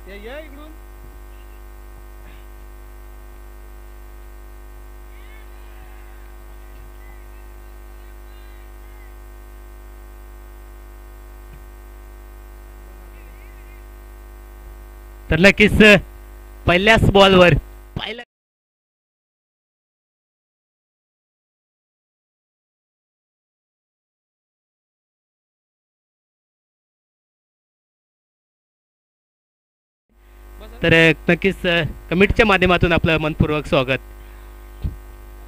या इकडून. तर नक्कीच पहिल्याच बॉलवर पहिल्या तर नक्कीच कमिटीच्या माध्यमातून आपलं मनपूर्वक स्वागत.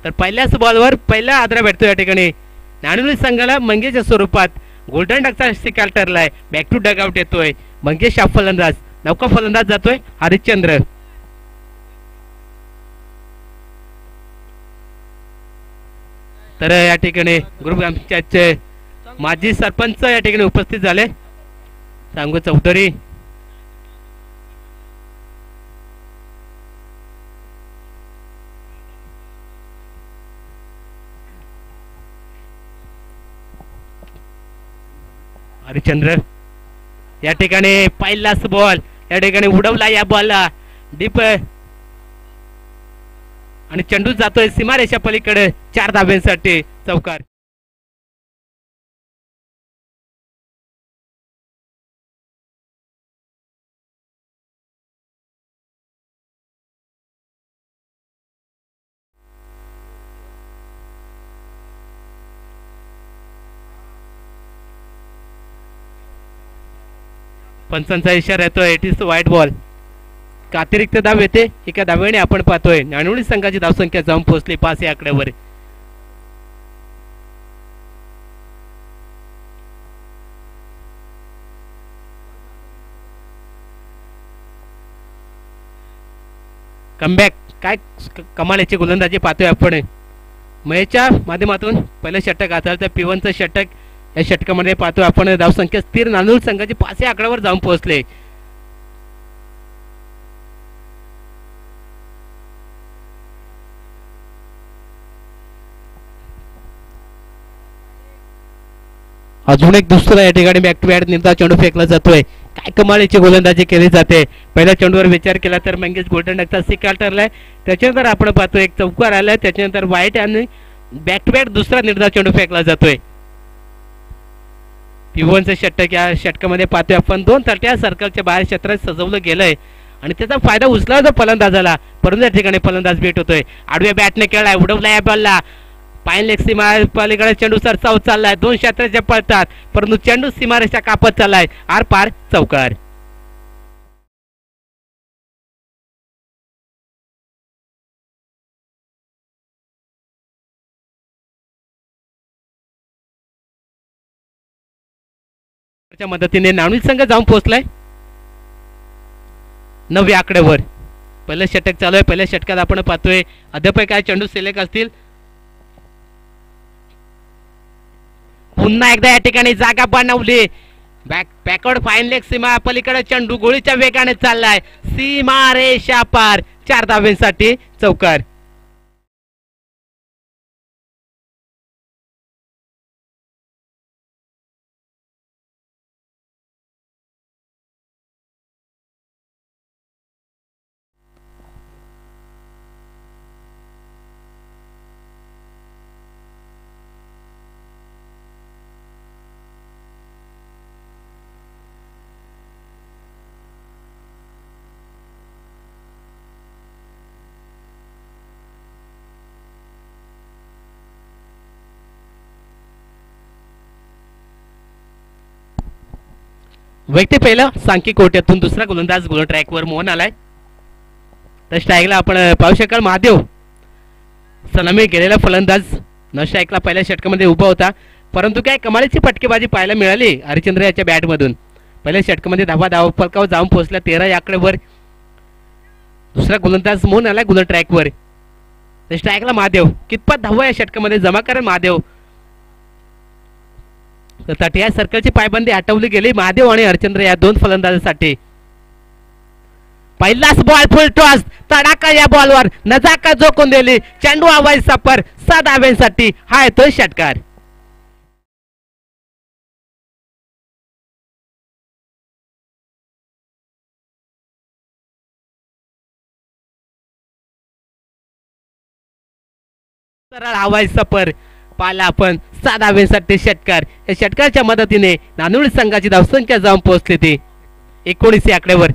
तर पहिल्याच बॉलवर पहिला आदरा भेटतो या ठिकाणी नाणुली संघाला मंगेशच्या स्वरूपात गोल्डन डकचा शिकार ठरलाय. बॅक टू डग आउट येतोय मंगेश हा फलंदाज. नौका फलंदाज जातोय हरिश्चंद्र. तर या ठिकाणी ग्रुप ग्रामपंचायतचे माजी सरपंच या ठिकाणी उपस्थित झाले. सांगू चौधरी. हरिश्चंद्र या ठिकाणी पहिलाच बॉल या ठिकाणी उडवला या बॉलला डीप आणि चेंडू जातोय सीमारेषा पलीकडे 4 धाब्यांसाठी चौकार. पंचांचा इशारा येतोय. It is white ball. अतिरिक्त धाव येते. एका धावेने आपण पाहतोय नाणुली संघाची धावसंख्या जाऊन पोहोचली 5 या आकड्यावर. कमबॅक काय कमालीची गोलंदाजी पाहतोय आपण. मयेच्या माध्यमातून पहिलं षटक हाताळतं P1चं षटक. या षटकामध्ये पाहतोय आपण धावसंख्या स्थिर नाणुली संघाची 5 या आकड्यावर जाऊन पोहोचले. अजून एक दुसरा या ठिकाणी बॅक टू बॅट निर्धाव चेंडू फेकला जातोय. काय कमालीची गोलंदाजी केली जाते. पहिल्या चेंडूवर विचार केला तर मंगेश गोल्डन डकचा शिकार ठरलाय. त्याच्यानंतर आपण पाहतोय एक चौकार आलाय. त्याच्यानंतर वाईट आणि बॅक टू बॅट दुसरा निर्धाव चेंडू फेकला जातोय. P1चं षटक. या षटकामध्ये पाहतोय आपण 2 तट्या सर्कलच्या बाहेर क्षेत्रात सजवलं गेलंय आणि त्याचा फायदा उचला जो फलंदाजाला. परंतु या ठिकाणी फलंदाज भेट होतोय. आडव्या बॅटने खेळलाय. उडवला या बॉलला. पाईन लेग सीमा पलीकडे चेंडू सरसावत चाललाय. 2 क्षेत्राचे पळतात परंतु चेंडू सीमारेषा कापत चाललाय. आर पार चौकार. च्या मदतीने नाणुली संघ जाऊन पोहोचलाय 9 आकड्यावर. पहिलं षटक चालू आहे. पहिल्या षटकात आपण पाहतोय अद्याप काय चेंडू सिलेक्ट असतील. पुन्हा एकदा या ठिकाणी जागा बनवली. बॅकवर्ड फाईन लेग सीमा पलीकडे चेंडू गोळीच्या वेगाने चाललाय. सीमा रेषा पार 4 धाब्यांसाठी चौकार. व्यक्ती पहिला सांकी कोट्यातून दुसरा गोलंदाज गोल ट्रॅकवर मोहन आलाय. तर स्ट्राईकला आपण पाहू शकाल महादेव सलामी गेलेला फलंदाज न स्ट्राईकला पहिल्या षटकामध्ये उभा होता. परंतु काय कमालीची फटकेबाजी पाहायला मिळाली हरिश्चंद्र याच्या बॅटमधून. पहिल्या षटकामध्ये धाव फलकावर जाऊन पोहोचला 13 या आकड्यावर. दुसरा गोलंदाज मोहन आलाय गोल ट्रॅकवर. तर स्ट्राईकला महादेव कितपत धावा या षटकामध्ये जमा करेल महादेव. तटिया सर्कलची पायबंदी हटवली गेली महादेव आणि हरचंद्र या 2 फलंदाजांसाठी. पहिलाच बॉल फुल टॉस. तडाखा या बॉलवर नजाकत झोकून दिली. चेंडू हवाई सफर 6 धाब्यांसाठी हा येतोय षटकार. सरळ हवाई सफर पाहिला आपण 7 धावेसाठी षटकार. या षटकाच्या मदतीने नानवडी संघाची धावसंख्या जाऊन पोहोचली ती 19 या आकड्यावर.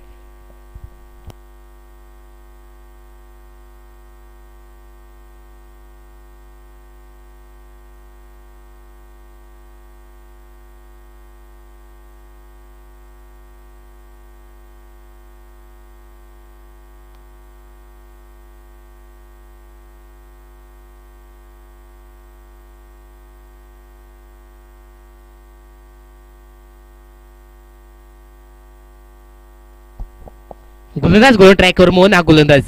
गोलंदाज गोल ट्रॅकवर मोहन हा गोलंदाज.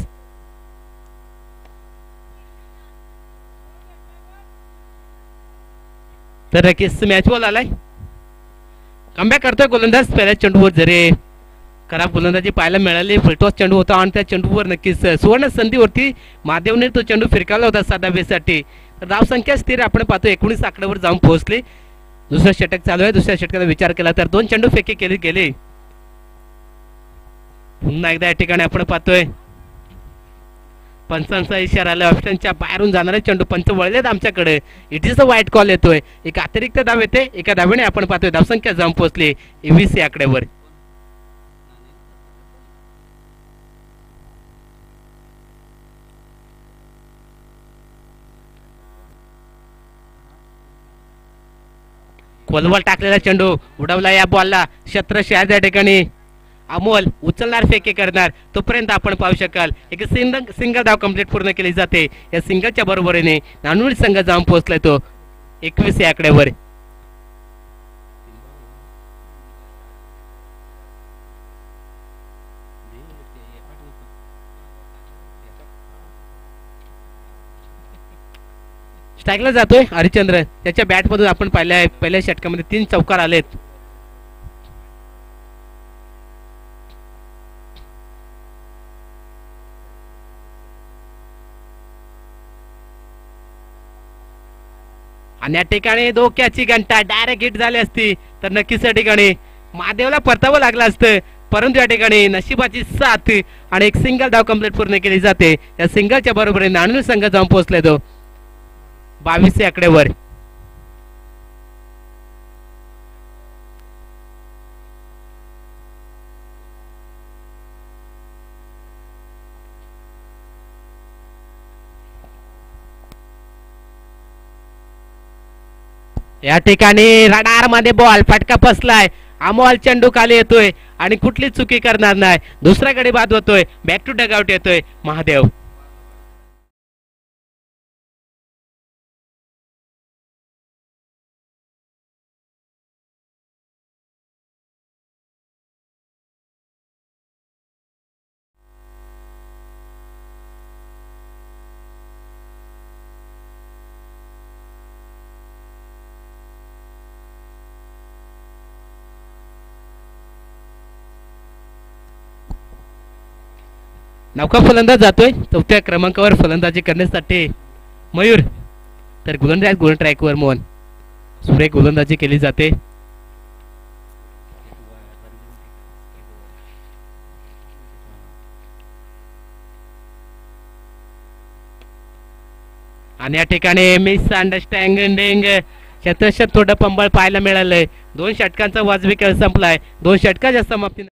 तर नक्कीच मॅच बॉल आलाय. कमबॅक करतोय गोलंदाज. पहिल्या चेंडूवर जरी खराब गोलंदाजी पाहायला मिळाली. फुलटॉस चेंडू होता आणि त्या चेंडूवर नक्कीच सुवर्ण संधीवरती महादेवने तो चेंडू फिरकावला होता 7 धावेसाठी. तर धावसंख्या स्थिर आपण पाहतो 19 आकड्यावर जाऊन पोहोचले. दुसरा षटक चालू आहे. दुसऱ्या षटकाचा विचार केला तर 2 चेंडू फेके केले गेले. पुन्हा एकदा या ठिकाणी आपण पाहतोय पंचांचा इशारा आला. ऑप्शनच्या बाहेरून जाणारे चेंडू पंच वळलेत आमच्याकडे. It is a white call येतोय. एक अतिरिक्त धाव येते. एका धावेने आपण पाहतोय धावसंख्या जाऊन पोहोचली 20 या आकड्यावर. खोलवर टाकलेला चेंडू उडवला या बॉलला. क्षेत्रशः या ठिकाणी अमोल उचलणार फेके करणार तोपर्यंत आपण पाहू शकाल एक सिंगल धाव कंप्लीट पूर्ण केली जाते. या सिंगलच्या बरोबरीने नानवडी संघ जाऊन पोहोचलाय तो 21 या आकड्यावर. स्ट्राईकला जातोय हरिचंद्र. त्याच्या बॅट मधून आपण पाहिलं पहिल्या षटकामध्ये 3 चौकार आलेत. आणि या ठिकाणी धोक्याची घंटा डायरेक्ट हिट झाली असती तर नक्कीच या ठिकाणी महादेवला परतावं लागलं असतं. परंतु या ठिकाणी नशिबाची साथ आणि एक सिंगल धाव कंप्लीट पूर्ण केली जाते. या सिंगलच्या बरोबरीने नानवडी संघ जाऊन पोहोचले तो 22 या आकड्यावर. या ठिकाणी रडार मध्ये बॉल फटका फसलाय. अमोल चेंडू खाली येतोय आणि कुठली चुकी करणार नाही. दुसरा गडी बाद होतोय. बॅक टू डगआउट येतोय महादेव. नौका फलंदाज जातोय 4थ्या क्रमांकावर फलंदाजी करण्यासाठी मयूर. तर गोलंदाज गोल ट्रॅकवर मोहन. सुरेख गोलंदाजी केली जाते. आणि या ठिकाणी मिस अंडरस्टँडिंग शतशत थोडं पंबळ पाहायला मिळालंय. 2 षटकांचा वाजवी खेळ संपलाय. 2 षटकाच्या समाप्ती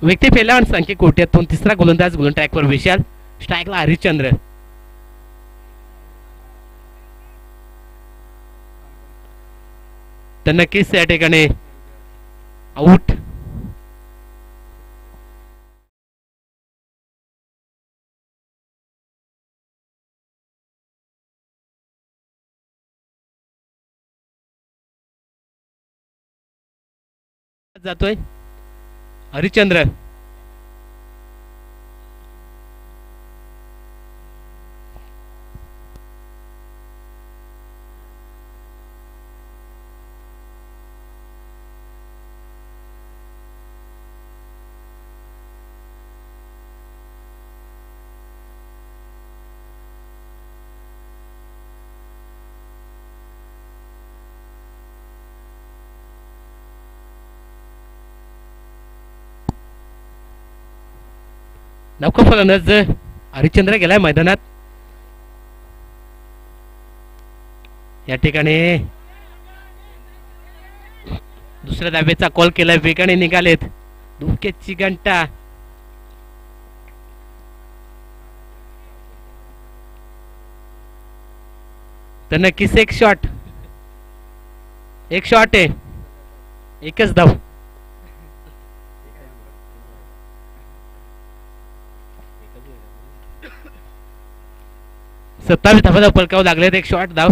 व्यक्ती फेला आणि संख्या कोट्यातून तिसरा गोलंदाज गोलंदाज ट्रॅकवर विशाल. स्ट्राईकला हरिश्चंद्र. तर नक्कीच या ठिकाणी आऊट. जातोय हरिश्चंद्र. नौका फलंदाज हरिश्चंद्र गेलाय मैदानात. या ठिकाणी दुसऱ्या धाब्याचा कॉल केलाय. वेगाने निघालेत धुक्याची घंटा. तर नक्कीच एक शॉट आहे. एकच धाव. सत्तावीस धाबा पलकावं लागलेत. एक शॉट धाव.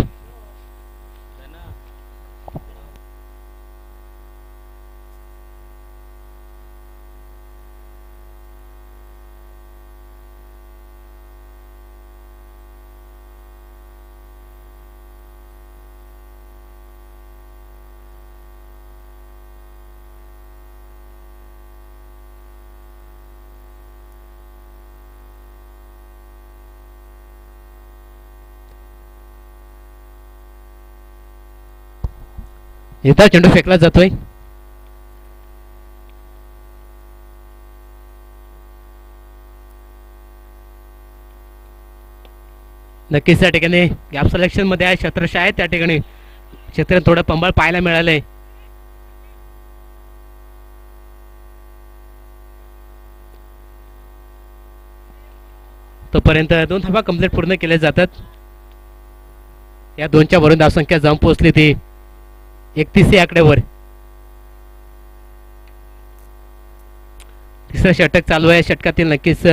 येता चेंडू फेकला जातोय. नक्कीच त्या ठिकाणी गॅप सिलेक्शन मध्ये आहे छत्रश आहे. त्या ठिकाणी क्षेत्र थोडं पंबळ पाहायला मिळालंय. तोपर्यंत 2 धाबा कंप्लीट पूर्ण केले जातात. या 2च्या वरून धावसंख्या जाऊन पोहोचली ती 31 आकड्यावर. तिसरं षटक चालू आहे. षटकातील नक्कीच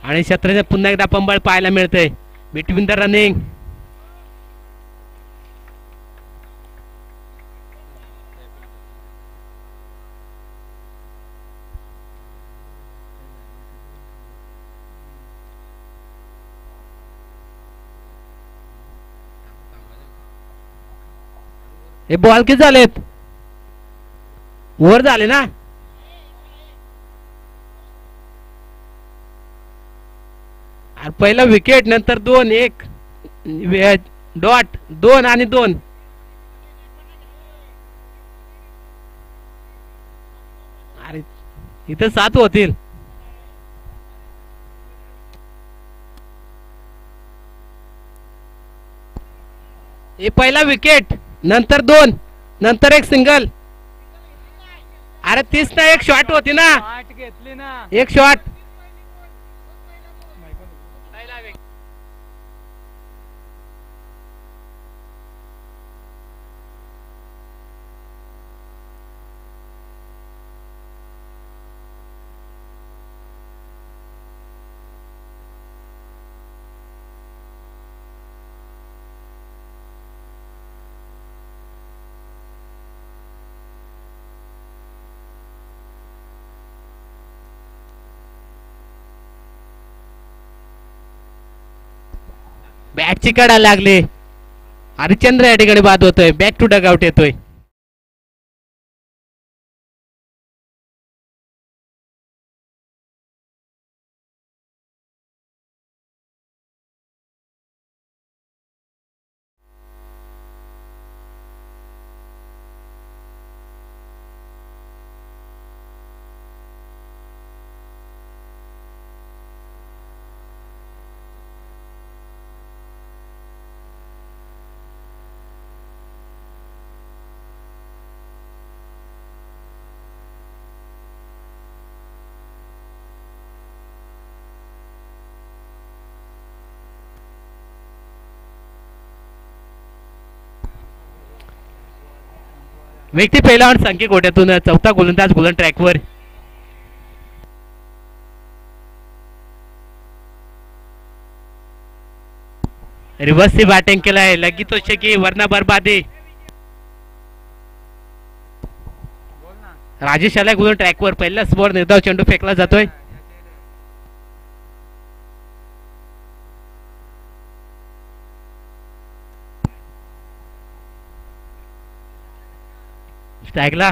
आणि छत्रने पुन्हा एकदा पंबळ पाहायला मिळतंय. Between the running. हे बॉल किती झालेत? ओव्हर झाले ना. पहिला विकेट नंतर 2-1 डॉट 2 आणि 2. अरे इथं 7 होतील. हे पहिला विकेट नंतर 2 नंतर एक सिंगल. अरे 30 ना एक शॉट होती ना. एक शॉट. बॅटची काढायला लागले. हरिश्चंद्र या ठिकाणी बाद होतोय. बॅक टू डगआउट येतोय. व्यक्ती पहिला आणि सांकी गोट्यातून चौथा गोलंदाज गोलन ट्रॅकवर. रिव्हर्सची बॅटिंग केलाय लगेच तो शेकी वरना बरबादी. राजेश आलाय गोलन ट्रॅकवर. पहिलाच बॉल निर्धाव चेंडू फेकला जातोय. स्ट्राईकला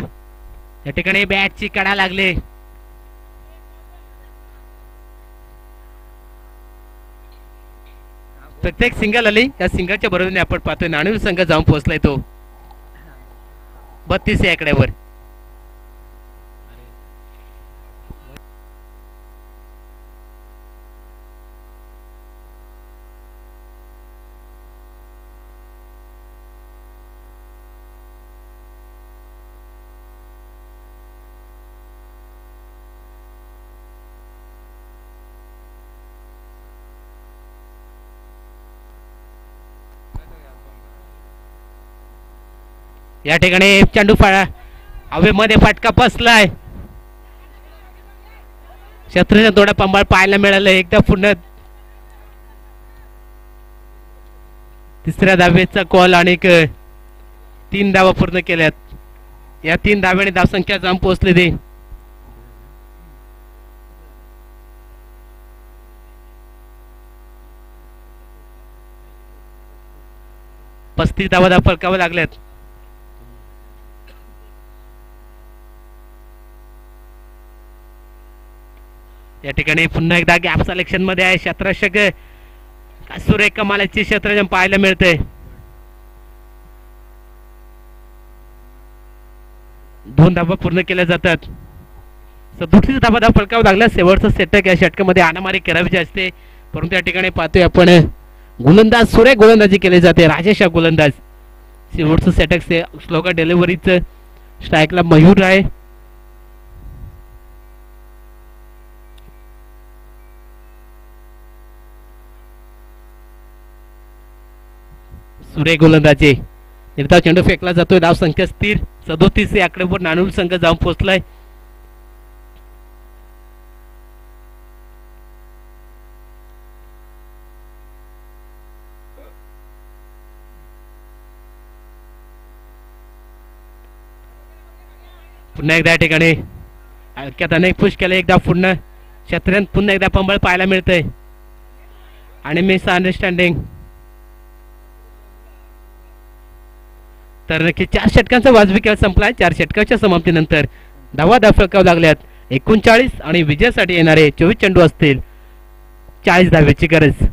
या ठिकाणी बॅटची कडा लागले. प्रत्येक सिंगल आली. या सिंगलच्या बरोबरीने आपण पाहतोय नाणेफेक संघ जाऊन पोहोचलाय तो 32 या आकड्यावर. या ठिकाणी चेंडू हवेमध्ये फटका बसलाय. शत्रूच्या थोडा पंबाळ पाहायला मिळालं. एकदा पुन्हा तिसऱ्या धावेचा कॉल आणि 3 धावा पूर्ण केल्यात. या 3 धाव्याने धावसंख्या जाऊन पोहोचले ते. पस्तीस धावा फलकावं लागल्यात. या ठिकाणी पुन्हा एकदा गॅप सिलेक्शन मध्ये आहे. क्षेत्ररक्षक सुरेख कमालाची क्षेत्ररक्षण पाहायला मिळते. 2 धावा पूर्ण केल्या जातात. 37 धावा फलकावं लागल्या. शेवटचं षटक या षटकामध्ये आणामारी करायची असते परंतु या ठिकाणी पाहतोय आपण गोलंदाज सुरेख गोलंदाजी केली जाते. राजेश गोलंदाज. शेवटचं षटक स्लोगा डिलिव्हरीचं. स्ट्राईकला मयूर आहे. सुरेख गोलंदाजी. निर्धाव चेंडू फेकला जातोय. धाव संख्या स्थिर 37 या आकड्यावर नाणेफेक संघ जाऊन पोहोचलाय. पुन्हा एकदा या ठिकाणी हलक्यात अनेक पुश केले. एकदा पुन्हा क्षेत्रात पुन्हा एकदा पंबळ पाहायला मिळतंय आणि मिस अंडरस्टँडिंग. तर नक्की 4 षटकांचा वाजवी खेळ संपलाय. 4 षटकाच्या समाप्तीनंतर धावा फलकावं लागल्यात 39 आणि विजयासाठी येणारे 24 चेंडू असतील. 40 धावेची गरज.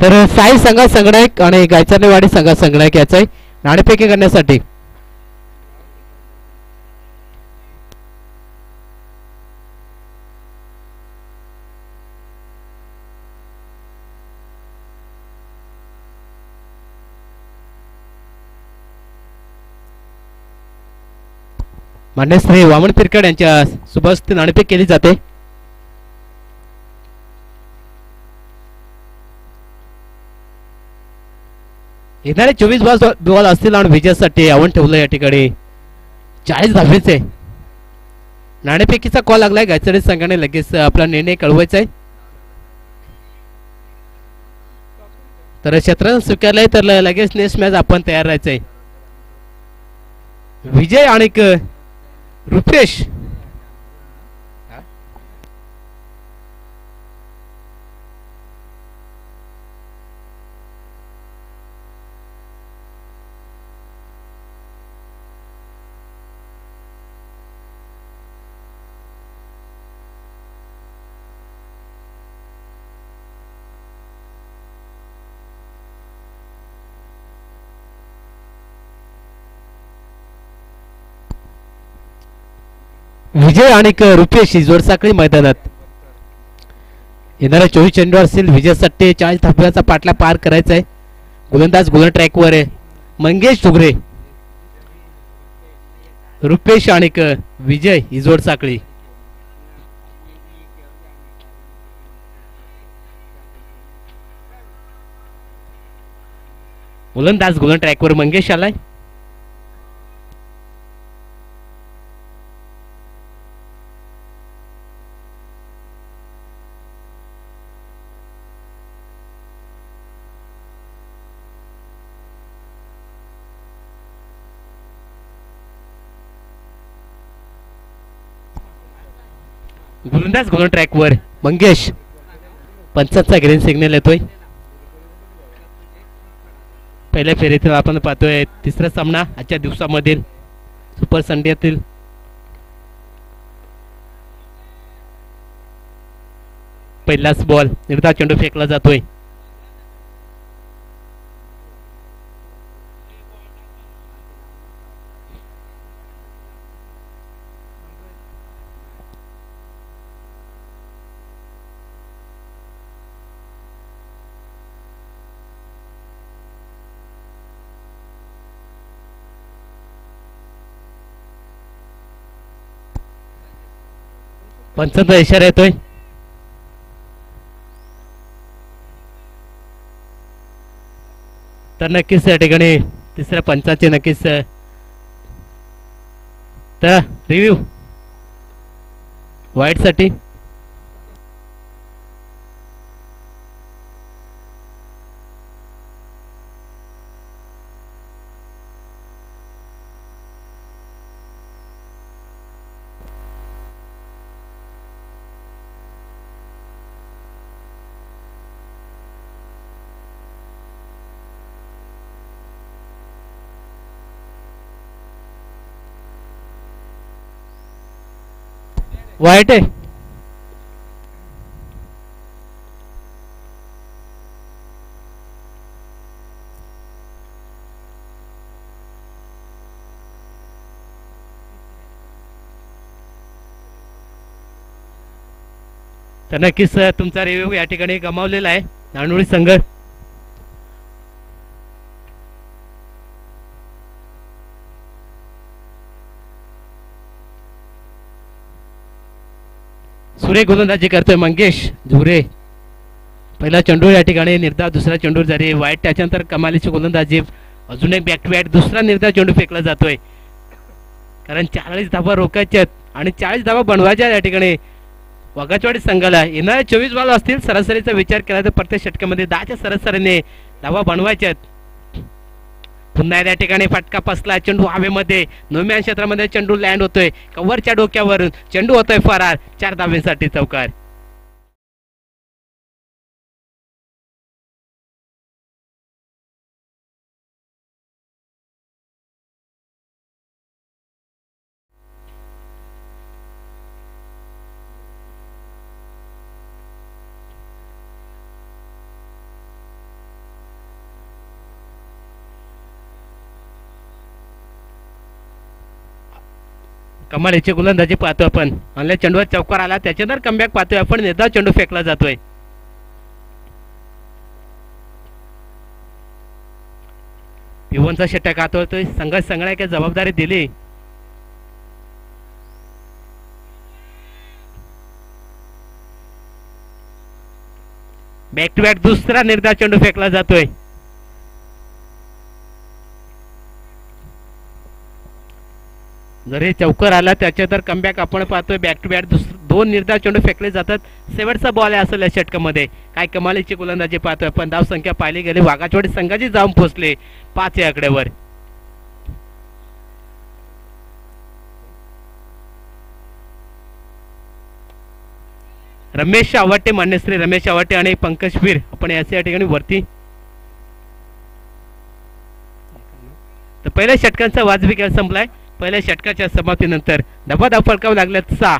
तर साई संघ संगणक आणि गायचर्नेवाडी संघ संगणक याचा नाणेफेकी करण्यासाठी मान्य श्री वामन पिरकड यांच्या शुभहस्ते नाणेफेक केली जाते. येणारे 24 बॉल असतील आणि विजयासाठी आव्हान ठेवलं या ठिकाणी 40 धावेचे. नाणेफेकीचा कॉल लागलाय. गायचडे संघाने लगेच आपला निर्णय कळवायचा आहे. तर क्षेत्ररक्षण स्वीकारलंय तर लगेच नेक्स्ट मॅच आपण तयार राहायचंय. विजय आणि रुपेश विजय आणि रुपेश ही जोडसाखळी मैदानात. येणाऱ्या 24 चेंडू असतील. विजयासाठी 40 धाब्याचा पाटला पार करायचा आहे. गोलंदाज गोल ट्रॅकवर आहे. मंगेश डुगरे, रुपेश आणि विजय ही जोडसाखळी. गोलंदाज गोल ट्रॅकवर मंगेश आलाय. गोलंदाज गोल ट्रॅकवर मंगेश. पंचांचा ग्रीन सिग्नल येतोय. पहिल्या फेरीतील आपण पाहतोय तिसरा सामना आजच्या दिवसामधील सुपर संडेतील. पहिलाच बॉल निर्धाव चेंडू फेकला जातोय. पंचांचा इशारा येतोय. तर नक्कीच या ठिकाणी तिसऱ्या पंचाचे नक्कीच तर रिव्ह्यू वाईट साठी वाईट आहे. तर नक्कीच तुमचा रिव्ह्यू या ठिकाणी गमावलेला आहे नानोळी संघ. सुरेख गोलंदाजी करतोय मंगेश झुरे. पहिला चेंडू या ठिकाणी निर्धाव. दुसरा चेंडू जरी वाईट. त्याच्यानंतर कमालीची गोलंदाजी. अजून एक बॅक टू बॅक दुसरा निर्धाव चेंडू फेकला जातोय. कारण 40 धावा रोखायच्या आणि 40 धावा बनवायच्या या ठिकाणी वाघाचवाडी संघाला. येणाऱ्या 24 बॉल असतील. सरासरीचा विचार केला तर प्रत्येक षटकामध्ये 10च्या सरासरीने धावा बनवायच्यात. पुन्हा या ठिकाणी फटका पसला. चेंडू हवेमध्ये नोम्यान क्षेत्रामध्ये चेंडू लँड होतोय. कव्हरच्या डोक्यावरून चेंडू होतोय फरार. 4 धावेसाठी चौकार. कमालीची गोलंदाजी पाहतो आपण. आणल्या चेंडूवर चौकार आला. त्याच्यानंतर कमबॅक पाहतोय आपण. निर्धाव चेंडू फेकला जातोय. पिवनचा षटक हातवतोय. संघाने काय जबाबदारी दिली. बॅक टू बॅक दुसरा निर्धार चेंडू फेकला जातोय. जरी चौकर आला त्याच्या तर कमबॅक आपण पाहतोय. बॅक टू बॅक दोन निर्धार चेंडू फेकले जातात. शेवटचा बॉल आहे असेल या षटकामध्ये. काय कमालीची गोलंदाजी पाहतोय आपण. धाव संख्या पाहिली गेली वाघाचवाडी संघाची जाऊन पोहोचले 5 या आकड्यावर. रमेश आवाटे, मान्यश्री रमेश आवाटे आणि पंकज वीर आपण या ठिकाणी वरती. तर पहिल्या षटकांचा वाजवी खेळ संपलाय. पहिल्या षटकाच्या समाप्तीनंतर धाव फलकावं लागल्यात 6.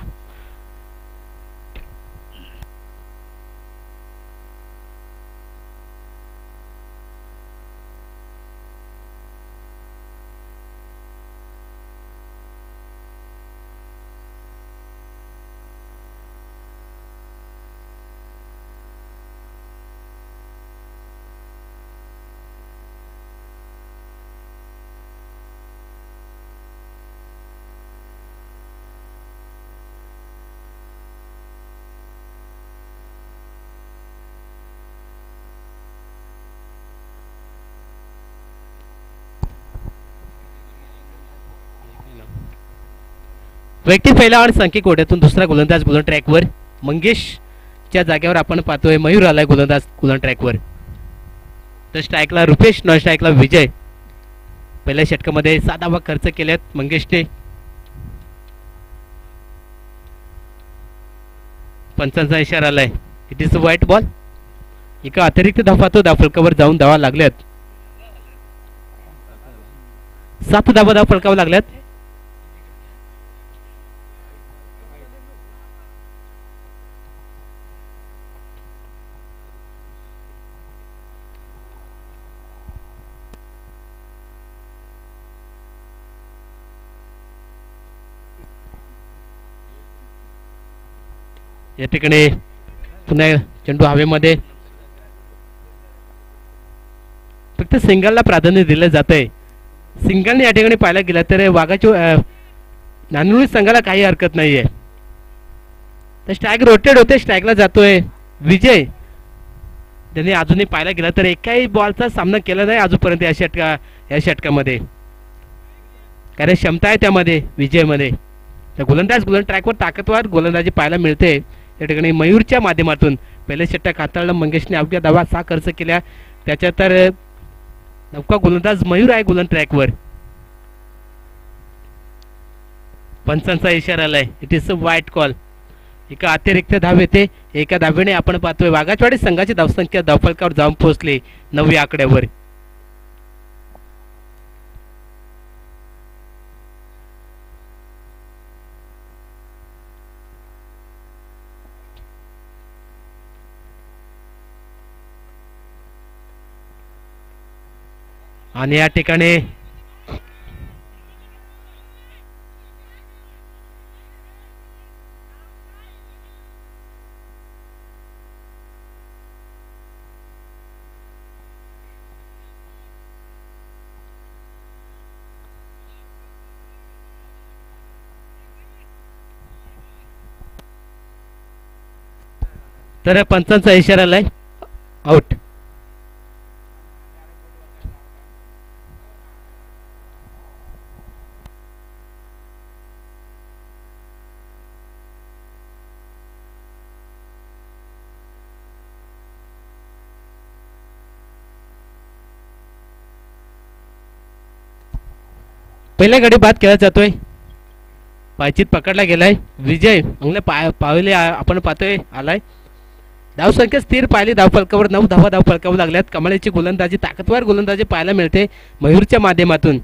व्यक्ती पहिला आणि संख्या कोट्यातून दुसरा गोलंदाज गोलन ट्रॅकवर. मंगेशच्या जागेवर आपण पाहतोय मयूर आलाय गोलंदाज गोलन ट्रॅकवर. तर स्ट्राईकला रुपेश, नॉन स्ट्राईकला विजय. पहिल्या षटकामध्ये 7 धावा खर्च केल्यात मंगेशने. पंचांचा इशारा आलाय. It is a white ball. एका अतिरिक्त धाव पाहतो धावफलकावर जाऊन धावा लागल्यात. 7 धावा धावफलकावर लागल्यात. या ठिकाणी पुन्हा चेंडू हवेमध्ये. फक्त सिंगलला प्राधान्य दिलं जात आहे. सिंगलने या ठिकाणी पाहायला गेला तर वाघाच्या नानोळी संघाला काही हरकत नाहीये. तर स्ट्राईक रोटेट होते. स्ट्राईकला जातोय विजय. त्यांनी अजूनही पाहायला गेला तर एकाही बॉलचा सामना केला नाही अजूनपर्यंत या षटकामध्ये. कारण क्षमता आहे त्यामध्ये विजयमध्ये. तर गोलंदाज गोलन ट्रॅकवर ताकदवार गोलंदाजी पाहायला मिळते. या ठिकाणी मयूरच्या माध्यमातून पहिले षटक हाताळलं मंगेशने. अवघ्या धावा 6 खर्च केल्या. त्याच्या तर नौका गोलंदाज मयूर आहे गोलन ट्रॅकवर. पंचांचा इशारा आलाय. It is a white call. एका अतिरिक्त धाव येते. एका धावेने आपण पाहतोय वाघाचवाडी संघाची धावसंख्या धावफलकावर जाऊन पोहोचली 9 आकड्यावर. आणि या ठिकाणी तर पंचांचा इशारा आलाय. आउट. पहिल्या गडी बाद केला जातोय. पायचीत पकडला गेलाय. विजय पावले आपण पाहतोय आलाय. धावसंख्या स्थिर पाहिली धावफलकावर 9 धावा धावफलकावर लागल्यात. कमालीची गोलंदाजी ताकदवार गोलंदाजी पाहायला मिळते मयूरच्या माध्यमातून.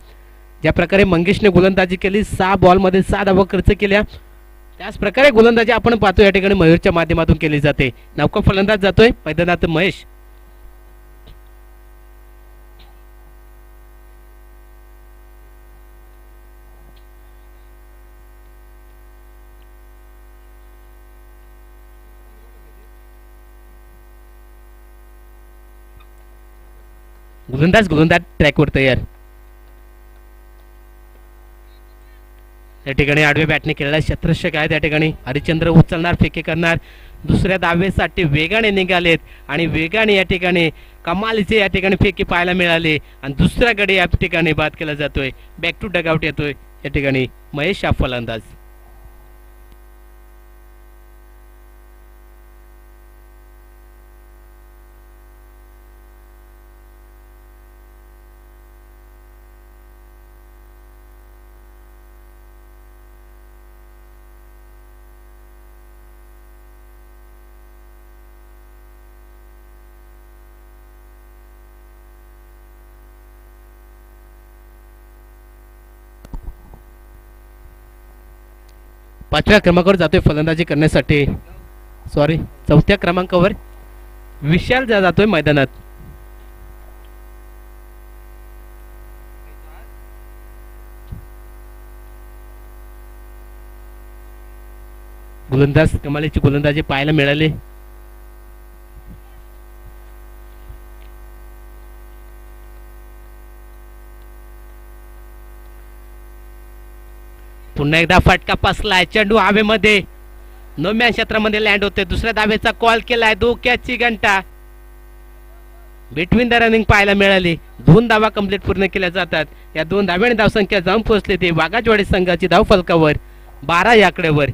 ज्या प्रकारे मंगेशने गोलंदाजी केली 6 बॉलमध्ये 6 धावा खर्च केल्या त्याच प्रकारे गोलंदाजी आपण पाहतो या ठिकाणी मयूरच्या माध्यमातून केली जाते. नौका फलंदाज जातोय मैदानात महेश. गोलंदाज ट्रॅकवर तयार. या ठिकाणी आडव्या बॅटने केलेला क्षेत्ररक्षक आहे. त्या ठिकाणी हरिश्चंद्र उचलणार, फेके करणार, दुसऱ्या धावेसाठी वेगाने निघालेत आणि वेगाने या ठिकाणी कमालीचे या ठिकाणी फेके पाहायला मिळाले आणि दुसरा गडी या ठिकाणी बाद केला जातोय. बॅक टू डगआउट येतोय या ठिकाणी महेश शाह फलंदाज. पाचव्या क्रमांकावर जातोय फलंदाजी करण्यासाठी, सॉरी चौथ्या क्रमांकावर विशाल जातोय मैदानात. गोलंदाज कमालीची गोलंदाजी पाहायला मिळाली. पुन्हा एकदा फटका पसलाय, चेंडू हवेमध्ये नवम्या क्षेत्रामध्ये लँड होते. दुसऱ्या धावेचा कॉल केलाय, धोक्याची घंटा बिटवीन द रनिंग पाहायला मिळाली. 2 धावा कंप्लीट पूर्ण केल्या जातात. या 2 धाव्याने धावसंख्या जाऊन पोहोचली ती वाघाजवाडी संघाची धाव फलकावर 12 या आकड्यावर.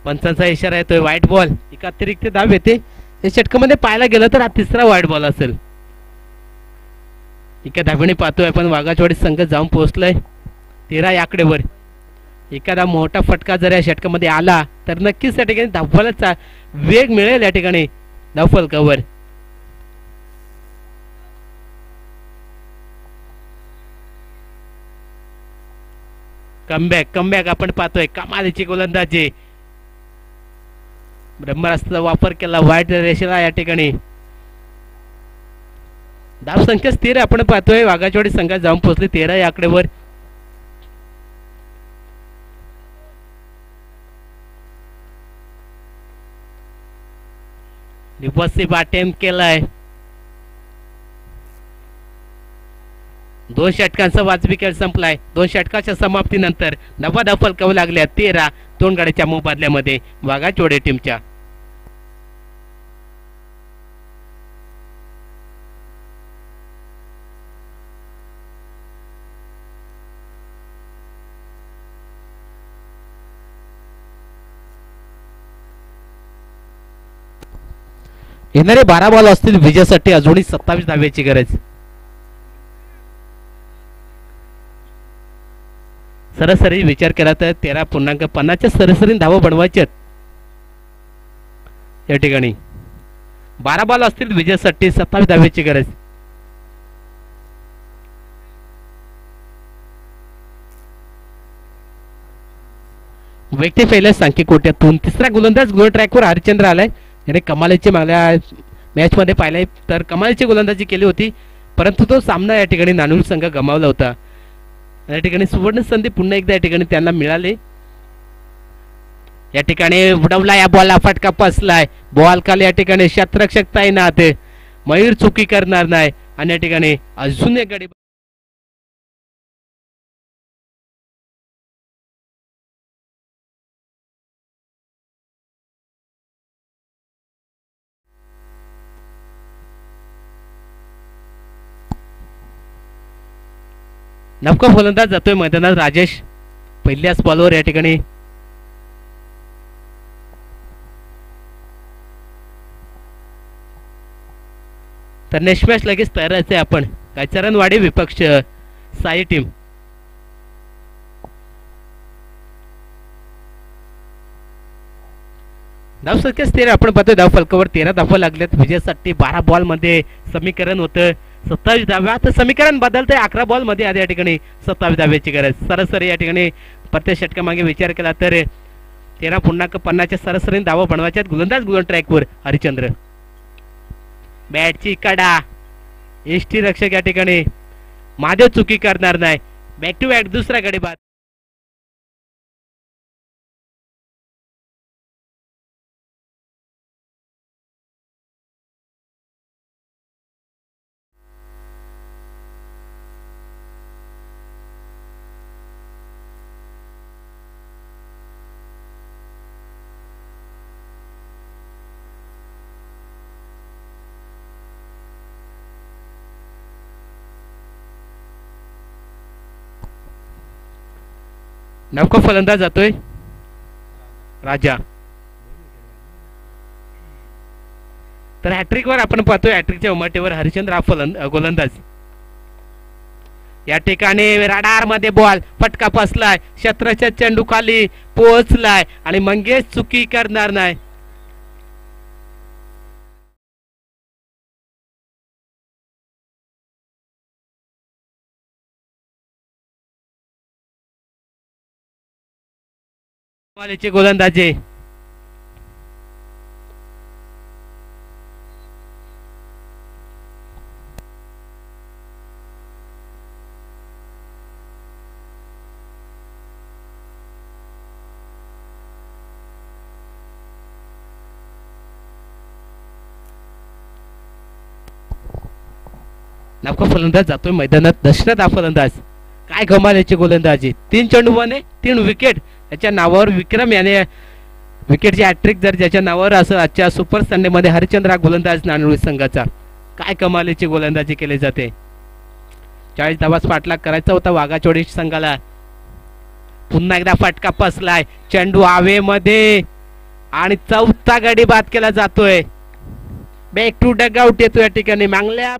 पंचांचा इशारा येतोय, व्हाईट बॉल. एक अतिरिक्त धाव येते. या षटकामध्ये पाहायला गेलं तर हा तिसरा व्हाईट बॉल असेल. एका धावेने पाहतोय आपण वाघाजवाडी संघ जाऊन पोहोचलाय 13 या आकड्यावर. एखादा मोठा फटका जर या षटकामध्ये आला तर नक्कीच या ठिकाणी धावफलकाचा वेग मिळेल या ठिकाणी धावफलकावर. कमबॅक आपण पाहतोय. कमालीची गोलंदाजी, ब्रह्मास्त्राचा वापर केला वाईट रेषेला. या ठिकाणी धावसंख्या स्थिर आपण पाहतोय. वाघाजवाडी संघात जाऊन पोहोचली 13 या आकड्यावर. रिव्हर्सिव्ह अटेम्प्ट केलाय. 2 षटकांचा वाजवी खेळ संपलाय. 2 षटकाच्या समाप्तीनंतर नवा धाव फलकावू लागल्या 13 2 गाड्याच्या मोबदल्यामध्ये वाघाजवाडी टीमच्या. येणारे 12 बॉल असतील विजयासाठी. अजूनही 27 धाव्याची गरज. सरासरी विचार केला तर 13.50च्या सरासरी धावा बनवायच्यात या ठिकाणी. 12 बॉल असतील विजयासाठी, 27 धाव्याची गरज. व्यक्ती पहिल्या सांख्यिक कोट्यातून तिसरा गोलंदाज गोल ट्रॅकवर हरिश्चंद्र आलाय. याने कमालीची मागल्या मॅच मध्ये पाहिलंय तर कमालीची गोलंदाजी केली होती, परंतु तो सामना या ठिकाणी नानूर संघ गमावला होता. या ठिकाणी सुवर्ण संधी पुन्हा एकदा या ठिकाणी त्यांना मिळाली. या ठिकाणी उडवला, या बॉलला फटका पसलाय. बॉल खाली या ठिकाणी क्षेत्ररक्षक तैनात, मयूर चुकी करणार नाही आणि या ठिकाणी अजून एक गडी. नवका फलंदाज जातोय मैदानात राजेश. पहिल्याच बॉलवर या ठिकाणी तर नेक्स्ट मॅच लगेच तयार राहायचंय आपण. काय चरणवाडी विपक्ष साई टीम. धावसंख्या स्थिर आपण पाहतोय. धाव फलकावर 13 धावा लागल्यात विजयासाठी. 12 बॉल मध्ये समीकरण होतं 27 धाव्या. आता समीकरण बदलतंय. 11 बॉल मध्ये या ठिकाणी 27 धाव्याची गरज. सरासरी या ठिकाणी प्रत्येक षटकामागे विचार केला तर 13.50च्या सरासरीने धावा बनवायच्यात. गोलंदाज गोल ट्रॅकवर हरिश्चंद्र. बॅटची कडा, एसटी रक्षक या ठिकाणी महादेव चुकी करणार नाही. बॅक टू बॅक दुसरा गडी बाद. नवका फलंदाज जातोय राजा. तर हॅट्रिक वर आपण पाहतोय हॅट्रिकच्या उमटेवर हरिश्चंद्र हा गोलंदाज. या ठिकाणी राडार मध्ये बॉल फटका फसलाय. शत्रच्या चेंडू खाली पोहोचलाय आणि मंगेश चुकी करणार नाही. गोलंदाजी नवका फलंदाज जातोय मैदानात. दशरथ हा फलंदाज. काय कमाल याची गोलंदाजी. 3 चेंडू बने 3 विकेट. त्याच्या नावावर विक्रम याने विकेटची हॅट्रिक जर ज्याच्या नावावर असं आजच्या सुपर संडे मध्ये हरिश्चंद्र हा गोलंदाज नाणेनिळ संघाचा. काय कमालीची गोलंदाजी केली जाते. 40 धावास पाठलाग करायचा होता वाघाचोडी संघाला. पुन्हा एकदा फटका फसलाय. चेंडू हवेमध्ये आणि चौथा गडी बाद केला जातोय. बॅक टू डगआउट येतो या ठिकाणी. मागल्या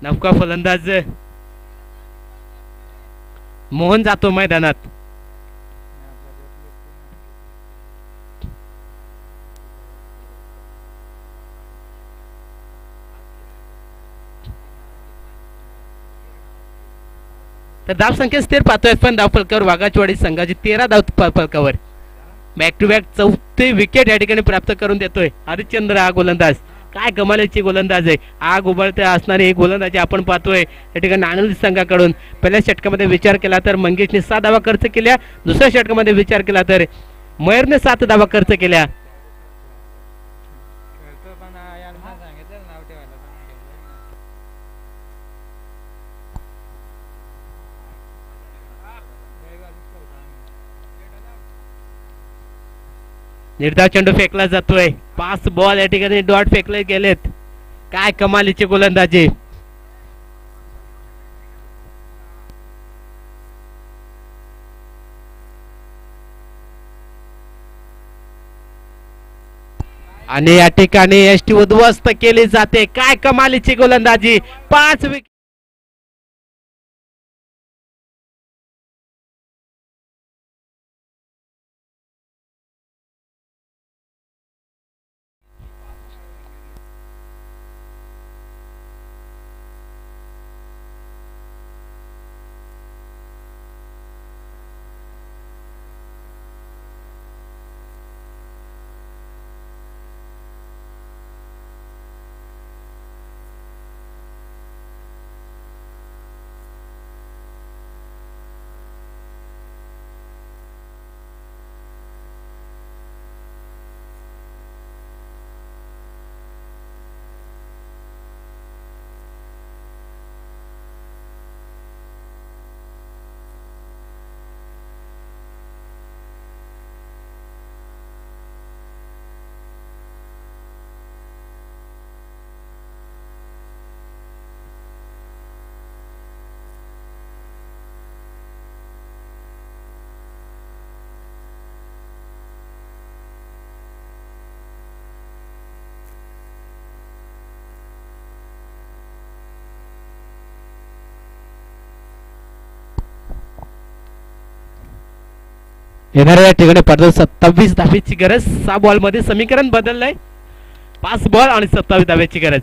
नवका फलंदाज मोहन जातो मैदानात. तर धाव संख्या स्थिर पाहतोय पण धावफलकावर वाघाचवाडी संघाची 13 धाव फलकावर. बॅक टू बॅक चौथे विकेट या ठिकाणी प्राप्त करून देतोय हरिश्चंद्र हा गोलंदाज. काय कमालीची गोलंदाज आहे. आग उबळते असणारी ही गोलंदाजी आपण पाहतोय या ठिकाणी नाणेनिळ संघाकडून. पहिल्या षटकामध्ये विचार केला तर मंगेशने 6 धावा खर्च केल्या. दुसऱ्या षटकामध्ये विचार केला तर मयूरने 7 धावा खर्च केल्या. निर्धाव चेंडू फेकला जातोय. 5 बॉल या ठिकाणी डॉट फेकले गेलेत. काय कमालीची गोलंदाजी. आणि या ठिकाणी एसटी उद्ध्वस्त केली जाते. काय कमालीची गोलंदाजी. 5 विकेट. येणाऱ्या या ठिकाणी पडतो 27 धावेची गरज. 6 बॉल मध्ये समीकरण बदललंय. 5 बॉल आणि 27 धावेची गरज.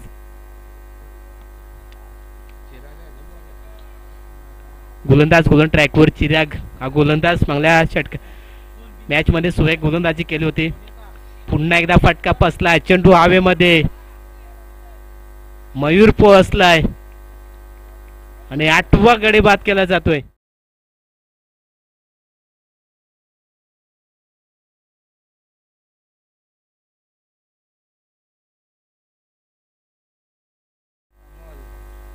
गोलंदाज गोलन ट्रॅकवर चिराग हा गोलंदाज मागल्या षटक मॅच मध्ये सुरेख गोलंदाजी केली होती. पुन्हा एकदा फटका बसलाय, चेंडू हवेमध्ये, मयूर पोहोचलाय आणि 8वा गडी बाद केला जातोय.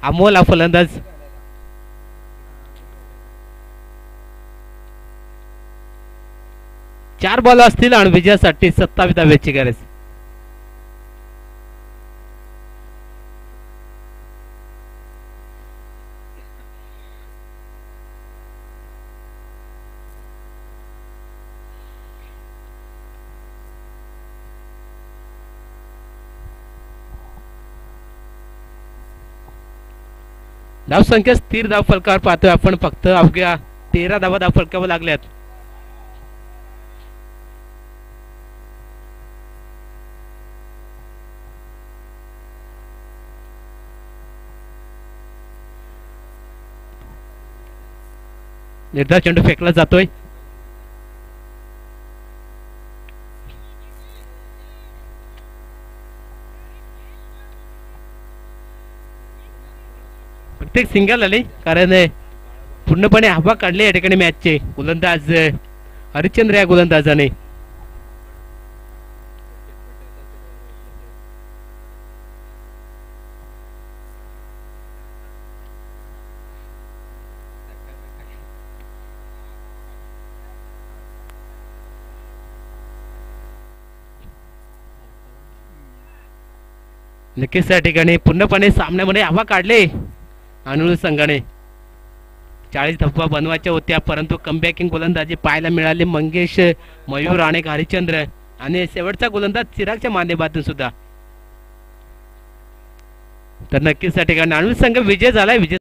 अमोल हा फलंदाज. चार बॉल असतील आणि विजयासाठी 27 धावेची गरज. धावसंख्या स्थिर धाव फलकावर पाहतोय आपण. फक्त अवघ्या 13 धावा धाव फलकावर लागल्यात. निर्धार चेंडू फेकला जातोय. प्रत्येक सिंगल आले कारण पूर्णपणे हवा काढली या ठिकाणी मॅचचे. गोलंदाज हरिश्चंद्र या गोलंदाजाने नक्कीच त्या ठिकाणी पूर्णपणे सामन्यामध्ये हवा काढले. अनुरूध संघाने 40 धावा बनवायच्या होत्या परंतु कमबॅकिंग गोलंदाजी पाहायला मिळाली. मंगेश, मयूर आणि हरिश्चंद्र आणि शेवटचा गोलंदाज चिरागच्या माध्यमातून सुद्धा. तर नक्कीच त्या ठिकाणी अनुरूध संघ विजय झालाय. विजय